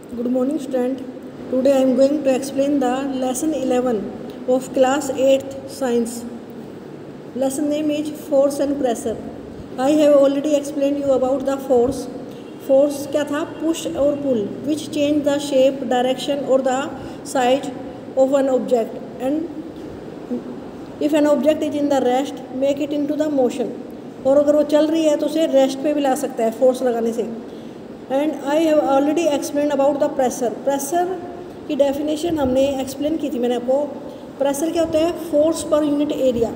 Good morning, student. Today I am going to explain the lesson 11 of class 8th science. Lesson name is force and pressure. I have already explained you about the force. Force क्या था? Push or pull, which change the shape, direction or the size of an object. And if an object is in the rest, make it into the motion. और अगर वो चल रही है तो उसे रेस्ट पे भी ला सकता है फोर्स लगाने से. And I have already explain about the pressure. Pressure की डेफिनेशन हमने एक्सप्लेन की थी मैंने आपको. प्रेशर क्या होता है? Force per unit area.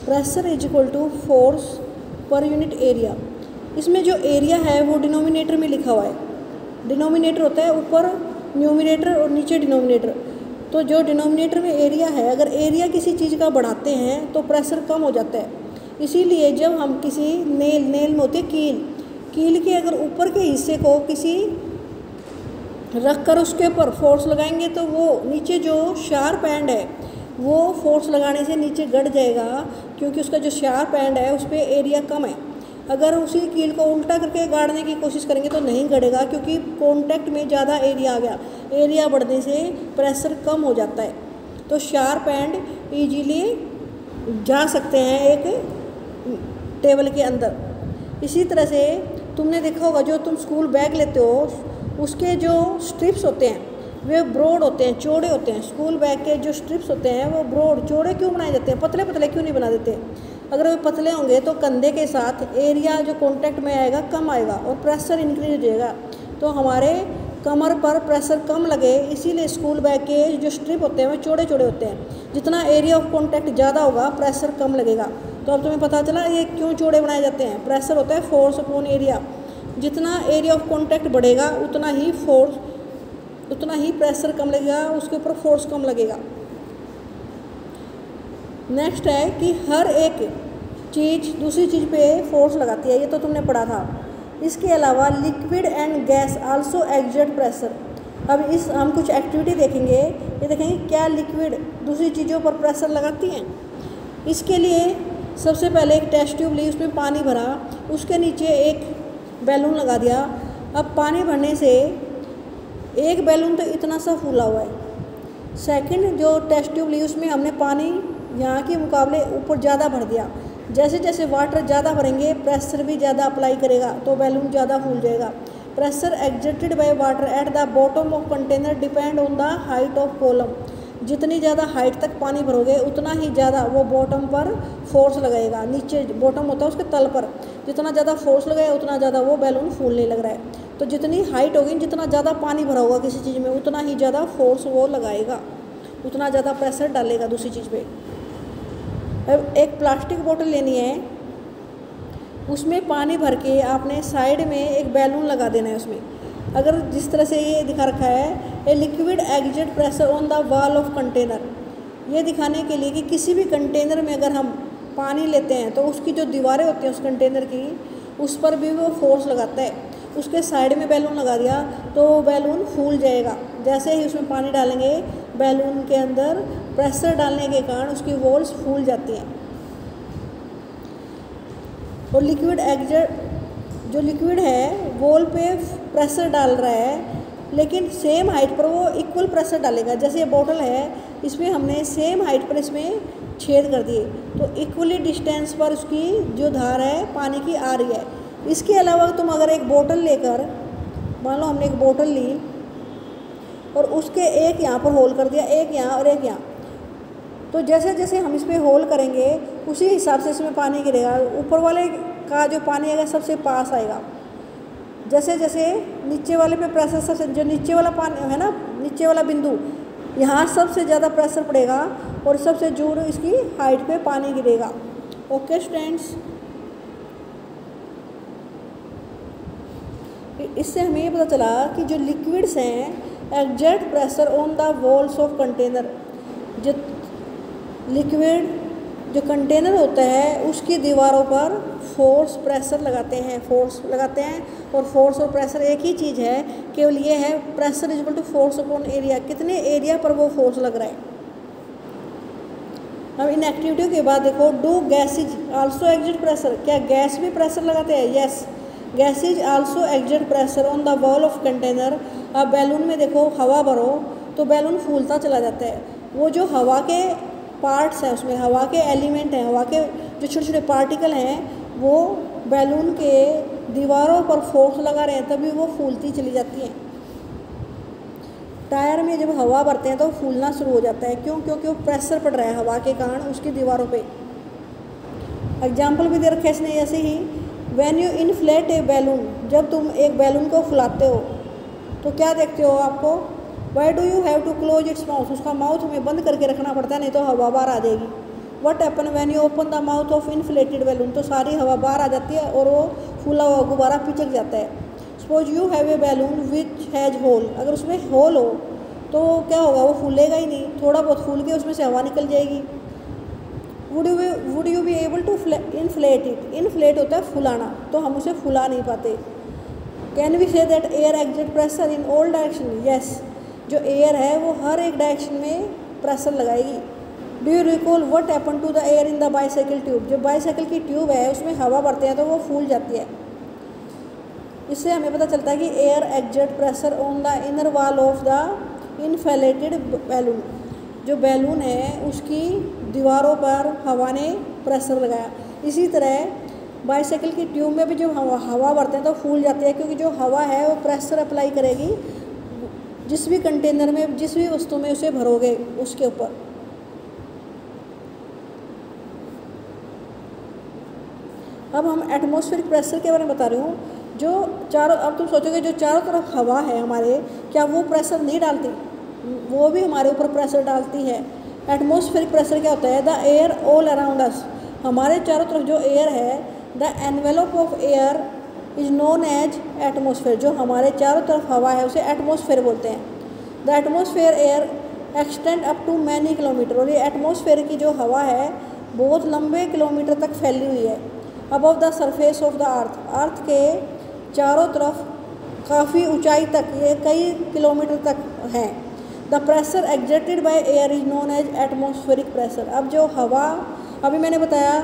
Pressure is equal to force per unit area. इसमें जो एरिया है वो डिनोमिनेटर में लिखा हुआ है. डिनोमिनेटर होता है ऊपर न्यूमिनेटर और नीचे डिनोमिनेटर. तो जो डिनोमिनेटर में एरिया है, अगर एरिया किसी चीज़ का बढ़ाते हैं तो प्रेशर कम हो जाता है. इसीलिए जब हम किसी नेल में होते कील के अगर ऊपर के हिस्से को किसी रख कर उसके ऊपर फोर्स लगाएंगे तो वो नीचे जो शार्प एंड है वो फोर्स लगाने से नीचे गड़ जाएगा, क्योंकि उसका जो शार्प एंड है उस पर एरिया कम है. अगर उसी कील को उल्टा करके गाड़ने की कोशिश करेंगे तो नहीं गड़ेगा, क्योंकि कॉन्टैक्ट में ज़्यादा एरिया आ गया. एरिया बढ़ने से प्रेशर कम हो जाता है. तो शार्प एंड ईजीली जा सकते हैं एक टेबल के अंदर. इसी तरह से तुमने देखा होगा जो तुम स्कूल बैग लेते हो उसके जो स्ट्रिप्स होते हैं वे ब्रॉड होते हैं, चौड़े होते हैं. स्कूल बैग के जो स्ट्रिप्स होते हैं वो ब्रॉड चौड़े क्यों बनाए जाते हैं? पतले पतले क्यों नहीं बना देते? अगर वे पतले होंगे तो कंधे के साथ एरिया जो कॉन्टैक्ट में आएगा कम आएगा और प्रेशर इंक्रीज हो जाएगा. तो हमारे कमर पर प्रेशर कम लगे, इसीलिए स्कूल बैग के जो स्ट्रिप होते हैं वो चौड़े चौड़े होते हैं. जितना एरिया ऑफ कॉन्टैक्ट ज़्यादा होगा प्रेशर कम लगेगा. तो अब तुम्हें पता चला ये क्यों चौड़े बनाए जाते हैं. प्रेशर होता है फोर्स अपॉन एरिया. जितना एरिया ऑफ कॉन्टैक्ट बढ़ेगा उतना ही प्रेशर कम लगेगा, उसके ऊपर फोर्स कम लगेगा. नेक्स्ट है कि हर एक चीज़ दूसरी चीज़ पे फोर्स लगाती है, ये तो तुमने पढ़ा था. इसके अलावा liquid and gas also exert pressure. अब हम कुछ एक्टिविटी देखेंगे. ये देखेंगे क्या लिक्विड दूसरी चीज़ों पर प्रेशर लगाती हैं. इसके लिए सबसे पहले एक टेस्ट ट्यूब ली, उसमें पानी भरा, उसके नीचे एक बैलून लगा दिया. अब पानी भरने से एक बैलून तो इतना सा फूला हुआ है. सेकंड जो टेस्ट ट्यूब ली उसमें हमने पानी यहाँ के मुकाबले ऊपर ज़्यादा भर दिया. जैसे जैसे वाटर ज़्यादा भरेंगे प्रेशर भी ज़्यादा अप्लाई करेगा तो बैलून ज़्यादा फूल जाएगा. Pressure exerted by water at the bottom of container depend on the height of column. जितनी ज़्यादा हाइट तक पानी भरोगे उतना ही ज़्यादा वो बॉटम पर फोर्स लगाएगा. नीचे बॉटम होता है उसके तल पर, जितना ज़्यादा फोर्स लगाएगा उतना ज़्यादा वो बैलून फूलने लग रहा है. तो जितनी हाइट होगी, जितना ज़्यादा पानी भरा होगा किसी चीज़ में, उतना ही ज़्यादा फोर्स वो लगाएगा, उतना ज़्यादा प्रेशर डालेगा दूसरी चीज़ पे. अब एक प्लास्टिक बोतल लेनी है, उसमें पानी भर के आपने साइड में एक बैलून लगा देना है उसमें. अगर जिस तरह से ये दिखा रखा है a liquid exert pressure on the wall of container, ये दिखाने के लिए कि किसी भी कंटेनर में अगर हम पानी लेते हैं तो उसकी जो दीवारें होती हैं उस कंटेनर की, उस पर भी वो फोर्स लगाता है. उसके साइड में बैलून लगा दिया तो बैलून फूल जाएगा. जैसे ही उसमें पानी डालेंगे बैलून के अंदर प्रेशर डालने के कारण उसकी वॉल्स फूल जाती हैं. और लिक्विड एक्सर्ट जो लिक्विड है वॉल पे प्रेशर डाल रहा है, लेकिन सेम हाइट पर वो इक्वल प्रेशर डालेगा. जैसे ये बोतल है इसमें हमने सेम हाइट पर इसमें छेद कर दिए तो इक्वली डिस्टेंस पर उसकी जो धार है पानी की आ रही है. इसके अलावा तुम अगर एक बोतल लेकर, मान लो हमने एक बोतल ली और उसके एक यहाँ पर होल कर दिया, एक यहाँ और एक यहाँ, तो जैसे जैसे हम इस पर होल करेंगे उसी हिसाब से इसमें पानी गिरेगा. ऊपर वाले का जो पानी आएगा सबसे पास आएगा. जैसे जैसे नीचे वाले पे प्रेशर, सबसे जो नीचे वाला पानी है ना, नीचे वाला बिंदु, यहाँ सबसे ज़्यादा प्रेशर पड़ेगा और सबसे दूर इसकी हाइट पे पानी गिरेगा. ओके स्टूडेंट्स, इससे हमें ये पता चला कि जो लिक्विड्स हैं exert pressure on the walls of container. जो लिक्विड जो कंटेनर होता है उसकी दीवारों पर फोर्स प्रेशर लगाते हैं, और फोर्स और प्रेशर एक ही चीज़ है, केवल ये है pressure equal to force upon area. कितने एरिया पर वो फोर्स लग रहा है. अब इन एक्टिविटी के बाद देखो, do gases also exert pressure. क्या गैस भी प्रेशर लगाते हैं? Yes. Gases also exert pressure on the wall of container. अब बैलून में देखो हवा भरो तो बैलून फूलता चला जाता है। वो जो हवा के पार्ट्स हैं, उसमें हवा के एलिमेंट हैं, हवा के जो छोटे छोटे पार्टिकल हैं, वो बैलून के दीवारों पर फोर्स लगा रहे हैं, तभी वो फूलती चली जाती हैं। टायर में जब हवा भरते हैं तो फूलना शुरू हो जाता है। क्यों? क्योंकि वो प्रेशर पड़ रहा है हवा के कारण उसकी दीवारों पे। एग्जाम्पल भी दे रखे इसने ऐसे ही, when you inflate a balloon, जब तुम एक बैलून को फुलाते हो तो क्या देखते हो आपको, why do you have to close its mouth, उसका माउथ हमें बंद करके रखना पड़ता है, नहीं तो हवा बाहर आ जाएगी। What happen when you open the mouth of inflated balloon, तो सारी हवा बाहर आ जाती है और वो फूला हुआ गुब्बारा पिचक जाता है। Suppose you have a balloon which has hole, अगर उसमें होल हो तो क्या होगा, वो फूलेगा ही नहीं, थोड़ा बहुत फूल के उसमें से हवा निकल जाएगी। Would you be able to inflate it, inflate होता है फुलाना, तो हम उसे फुला नहीं पाते। Can we say that air exert pressure in all direction, yes, जो एयर है वो हर एक डायरेक्शन में प्रेशर लगाएगी। Do you recall what happen to the air in the bicycle tube, जो बाईसाइकिल की ट्यूब है उसमें हवा भरते हैं तो वो फूल जाती है। इससे हमें पता चलता है कि air exert pressure on the inner wall of the inflated balloon, जो बैलून है उसकी दीवारों पर हवा ने प्रेशर लगाया। इसी तरह बाईसाइकिल की ट्यूब में भी जो हवा भरते हैं तो फूल जाती है, क्योंकि जो हवा है वो प्रेशर अप्लाई करेगी जिस भी कंटेनर में, जिस भी वस्तु में उसे भरोगे उसके ऊपर। अब हम एटमॉस्फेरिक प्रेशर के बारे में बता रही हूँ। जो चारों, अब तुम सोचोगे जो चारों तरफ हवा है हमारे, क्या वो प्रेशर नहीं डालती? वो भी हमारे ऊपर प्रेशर डालती है। एटमॉस्फेरिक प्रेशर क्या होता है? The air all around us, हमारे चारों तरफ जो एयर है, the envelope of air is known as atmosphere, जो हमारे चारों तरफ हवा है उसे एटमॉस्फेयर बोलते हैं। The atmosphere air extend up to many kilometre, और ये एटमॉस्फेयर की जो हवा है बहुत लंबे किलोमीटर तक फैली हुई है। Above the surface of the earth, earth के चारों तरफ काफ़ी ऊंचाई तक, ये कई किलोमीटर तक है। The pressure exerted by air is known as atmospheric pressure. अब जो हवा, अभी मैंने बताया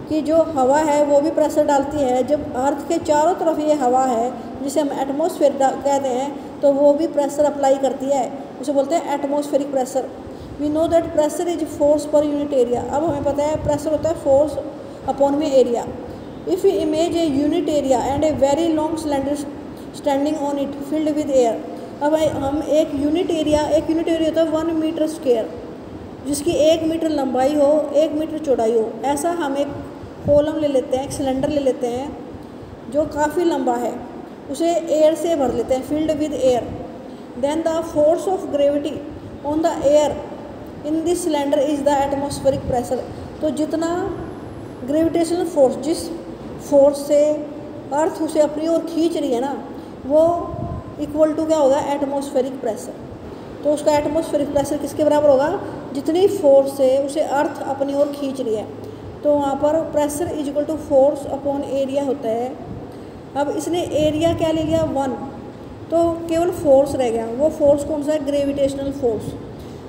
कि जो हवा है वो भी प्रेशर डालती है। जब अर्थ के चारों तरफ ये हवा है जिसे हम एटमॉस्फेयर कहते हैं, तो वो भी प्रेशर अप्लाई करती है, उसे बोलते हैं atmospheric pressure. We know that pressure is force per unit area. अब हमें पता है प्रेशर होता है फोर्स अपॉन में area. If you imagine a unit area and a very long cylinder standing on it filled with air. अब हम एक यूनिट एरिया होता है 1 मीटर स्क्वायर, जिसकी 1 मीटर लंबाई हो, 1 मीटर चौड़ाई हो। ऐसा हम एक कॉलम ले लेते हैं, एक सिलेंडर ले लेते हैं जो काफ़ी लंबा है, उसे एयर से भर लेते हैं, filled with air. Then the force of gravity on the air in this cylinder is the atmospheric pressure. तो जितना ग्रेविटेशनल फोर्स, जिस फोर्स से अर्थ उसे अपनी ओर खींच रही है ना, वो इक्वल टू क्या होगा? Atmospheric pressure. तो उसका एटमॉस्फेरिक प्रेशर किसके बराबर होगा? जितनी फोर्स से उसे अर्थ अपनी ओर खींच रही है। तो वहाँ पर pressure is equal to force upon area होता है। अब इसने एरिया क्या ले लिया? 1, तो केवल फोर्स रह गया। वो फोर्स कौन सा है? Gravitational force.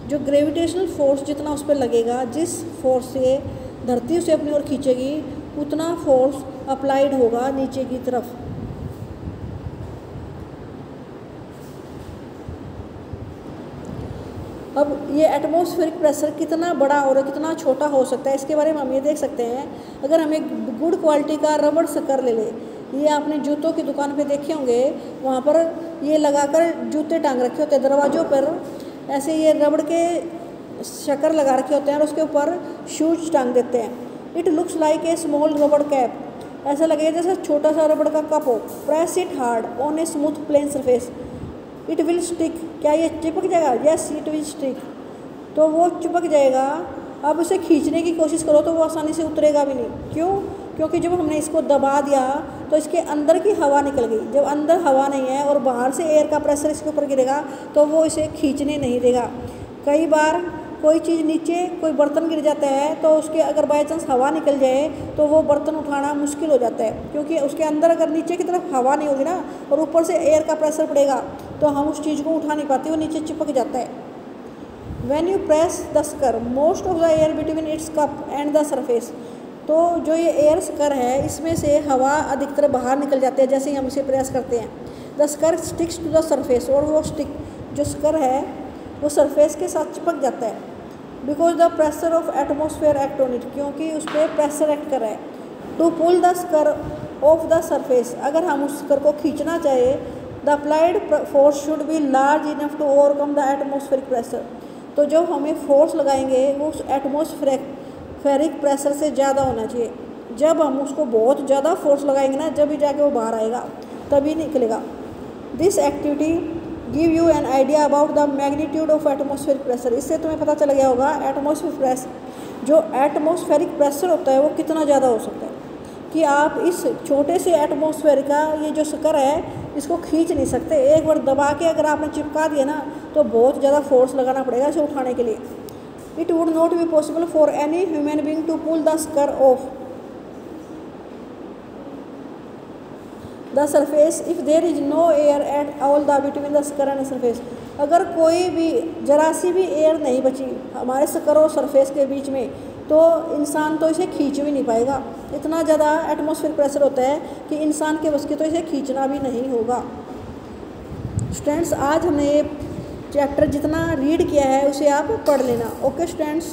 जो ग्रेविटेशनल फोर्स जितना उस पर लगेगा, जिस फोर्स से धरती उसे अपनी ओर खींचेगी, उतना फोर्स अप्लाइड होगा नीचे की तरफ। अब ये एटमॉस्फेरिक प्रेशर कितना बड़ा और कितना छोटा हो सकता है, इसके बारे में हम ये देख सकते हैं। अगर हम एक गुड क्वालिटी का रबड़ शक्कर ले लें, ये आपने जूतों की दुकान पे देखे होंगे, वहाँ पर ये लगाकर जूते टांग रखे होते हैं दरवाज़ों पर, ऐसे ये रबड़ के शक्कर लगा रखे होते हैं और उसके ऊपर शूज टांग देते हैं। It looks like a small rubber cap, ऐसा लगेगा जैसे छोटा सा रबड़ का कप हो। Press it hard on a smooth plane surface, it will stick. क्या ये चिपक जाएगा? Yes, it will stick. तो वो चिपक जाएगा। अब उसे खींचने की कोशिश करो तो वो आसानी से उतरेगा भी नहीं। क्यों? क्योंकि जब हमने इसको दबा दिया तो इसके अंदर की हवा निकल गई। जब अंदर हवा नहीं है और बाहर से एयर का प्रेशर इसके ऊपर गिरेगा तो वो इसे खींचने नहीं देगा। कई बार कोई चीज़ नीचे, कोई बर्तन गिर जाता है तो उसके अगर बाई चांस हवा निकल जाए तो वो बर्तन उठाना मुश्किल हो जाता है, क्योंकि उसके अंदर अगर नीचे की तरफ हवा नहीं होगी ना और ऊपर से एयर का प्रेशर पड़ेगा तो हम उस चीज़ को उठा नहीं पाते, वो नीचे चिपक जाता है। व्हेन यू प्रेस द शक्कर most of the air between its cup and the surface, तो जो ये एयर स्कर है इसमें से हवा अधिकतर बाहर निकल जाती है जैसे ही हम इसे प्रेस करते हैं। The sucker sticks to the surface, और वो स्टिक जो स्कर है वो सरफेस के साथ चिपक जाता है। Because the pressure of atmosphere act on it, क्योंकि उस पर प्रेशर एक्ट कर रहा है। To pull the sucker off the surface, अगर हम उस स्कर को खींचना चाहे the applied force should be large enough to overcome the atmospheric pressure, तो जो हमें फोर्स लगाएंगे वो उस एटमोसफेरिक प्रेशर से ज़्यादा होना चाहिए। जब हम उसको बहुत ज़्यादा फोर्स लगाएंगे ना, जब भी जाके वो बाहर आएगा तभी निकलेगा। This activity give you an idea about the magnitude of atmospheric pressure, इससे तुम्हें पता चल गया होगा जो एटमोसफेरिक प्रेशर होता है वो कितना ज़्यादा हो सकता है, कि आप इस छोटे से एटमोसफेयर का ये जो स्कर है इसको खींच नहीं सकते। एक बार दबा के अगर आपने चिपका दिया ना तो बहुत ज़्यादा फोर्स लगाना पड़ेगा इसे उठाने के लिए। It would not be possible for any human being to pull the sucker off the surface if there is no air at all the between the sucker and surface, अगर कोई भी जरा सी भी एयर नहीं बची हमारे स्कर और सरफेस के बीच में तो इंसान तो इसे खींच भी नहीं पाएगा। इतना ज़्यादा एटमॉस्फेयर प्रेशर होता है कि इंसान के बस की तो इसे खींचना भी नहीं होगा। स्टूडेंट्स, आज हमने ये चैप्टर जितना रीड किया है उसे आप पढ़ लेना। Okay students.